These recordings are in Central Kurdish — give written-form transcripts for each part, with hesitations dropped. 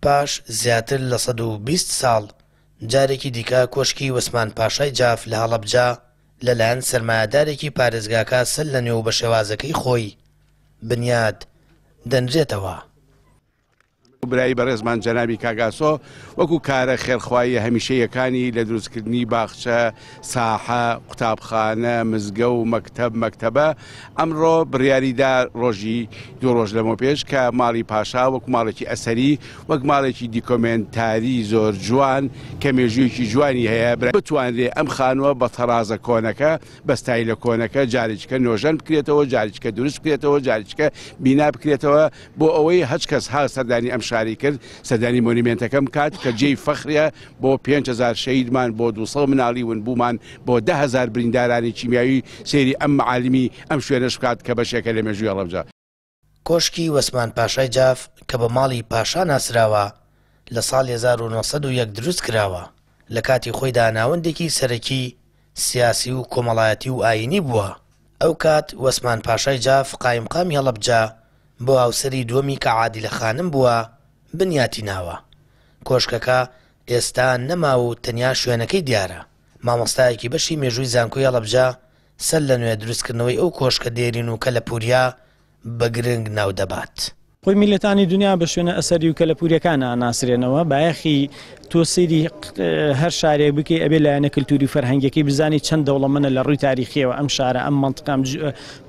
پاش زیاتر لە 120 ساڵ جارێکی دیکە کۆشکی وەسمان پاشای جاف لە هەڵەبجە لەلایەن سەرمایەدارێکی پارێزگاکە سەر لە نێو بە شێوازەکەی خۆی بنیاد دەنرێتەوە. برایی بەڕێزمان جەنابی کاگاسۆ وەکو کارە خێرخواییە هەمیشەیەکانی لە دروستکردنی باخچە، ساحە، قوتابخانە، مزگە و مەکتەبە ئەمڕۆ بڕیاریدا ڕۆژی 2 ڕۆژ لەمە پێش کە ماڵی پاشا وەکو ماڵێکی ئەسەری وەک ماڵێکی دیکۆمنتاری زۆر جوان کە مێژوویەکی جوانی هەیە بتوانرێ ئەم خانووە بە تەڕازە کۆنەکە بە ستایلە کۆنەکە جارێکیکە نۆژەن بکرێتەوە، جارێکیکە دروست بکرێتەوە، جارێکیکە بینا بکرێتەوە بۆ ئەوەی هەچ کەس ها سەردانی ئەم شاری کرد سەردانی مۆنیمنتەکەم کات کە جێی فەخریە بۆ 5,000 شەهیدمان بۆ 200 مناڵی ون بوومان بۆ 10,000 بریندارانی کیمیاوی سێری ئەم معالمی ئەم شوێنەش بکات کە بەشێکە لە مێژووی هەڵەبجە. کۆشکی وەسمان پاشای جاف کە بە ماڵی پاشا ناسراوە لە ساڵی 1901 دروست کراوە لە کاتی خۆیدا ناوەندێکی سەرەکی سیاسی و کۆمەڵایەتی و ئاینی بووە. ئەو کات وەسمان پاشای جاف قایمقامی هەڵەبجە بۆ هاوسەری دووەمی کە عادیلە خانم بووە بنیاتی ناوە. کۆشکەکە ئێستا نەما و تەنیا شوێنەکەی دیارە. مامۆستایەکی بەشی مێژووی زانکۆی هەڵەبجە سەر لە نوێ دروستکردنەوەی ئەو کۆشکە دێرین و کە لە پوریا بە گرنگ ناو دەبات. خۆی میلەتانی دنیا بە شوێنە ئەسەری و کەلەپورەکانە ئاناسرێنەوە بایەخی تۆ سەیری هەر شارێک بکەی ئەبێ لایەنە کللتوری فەرهەنگەکەی بزانی چەند دەوڵەمەندە لە ڕووی تاریخیەوە ئەم شارە ئەم مەنتقام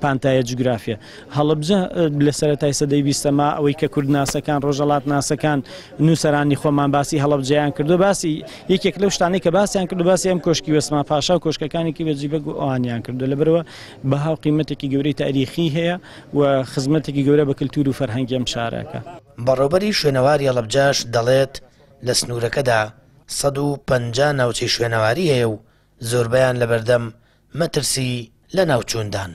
پانتایە جوگرافیە. هەڵەبجە لە سەرەتای سەدەی 20ەما ئەوەی کە کورد ناسەکان ڕۆژهەڵات ناسەکان نووسەرانی خۆمان باسی هەڵەبجەیان کردو باسی یەکێک لەو شتانەی کە باسییان کردو باسی ئەم کۆشکی وەسمان پاشا و کۆشکەکانێکی بەجیبەک و ئەوانیان کردو لەبەرەوە بەهاو قیمەتێکی گەورەی تاریخی هەیە و خزمەتێکی گەورە بە کللتور و فەرهەنگی ئەم شارەکە. بەڕێوەبەری شوێنەواری هەڵەبجەش دەڵێت لە سنوورەکەدا 150 ناوچەی شوێنەواری هەیە و زۆربەیان لە بەردەم مەترسی لە ناوچووندان.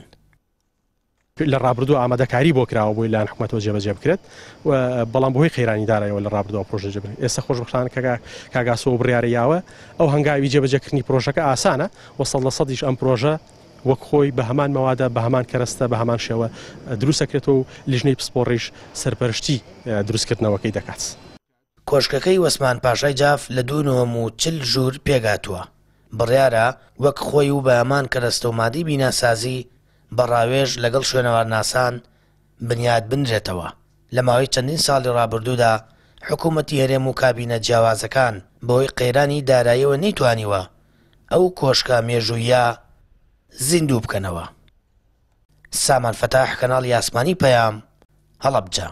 لە ڕابردوو ئامادەکاری بۆ کراوە بۆی لایەن حکوومەتەوە جێبەجێ بکرێت و بەڵام بۆی خێرانی دارایەوە لە ڕابردووە پرۆژە جێبکرێت. ئێستا خۆشبەختانە کاگاسۆ و بڕیارەیاوە ئەو هەنگاوی جێبەجێکردنی پرۆژەکە ئاسانە و 100% ئەم پرۆژە وەک خۆی بە هەمان مەوادە بە هەمان کەرەستە بە هەمان شێوە دروستەکرێتەوە و لیژنەی پسپۆڕیش سەرپەرشتی دروستکردنەوەکەی دەکات. کۆشکەکەی وەسمان پاشای جاف لە 2.40 ژوور پێگاتووە. بڕیارە وەک خۆی و بە هەمان کەرەستە و مادی بیناسازی بەڕاوێژ لەگەڵ شوێنەوارناسان بنیاد بنرێتەوە. لە ماوەی چەندین ساڵی ڕابردوودا حکوومەتی هەرێم و کابینە جیاوازەکان بۆی قەیرانی داراییەوە نەیتوانیوە ئەو کۆشکە مێژوویە زیندوو بکەنەوە. سامان فەتاح، کەناڵی ئاسمانی پەیام، هەڵەبجە.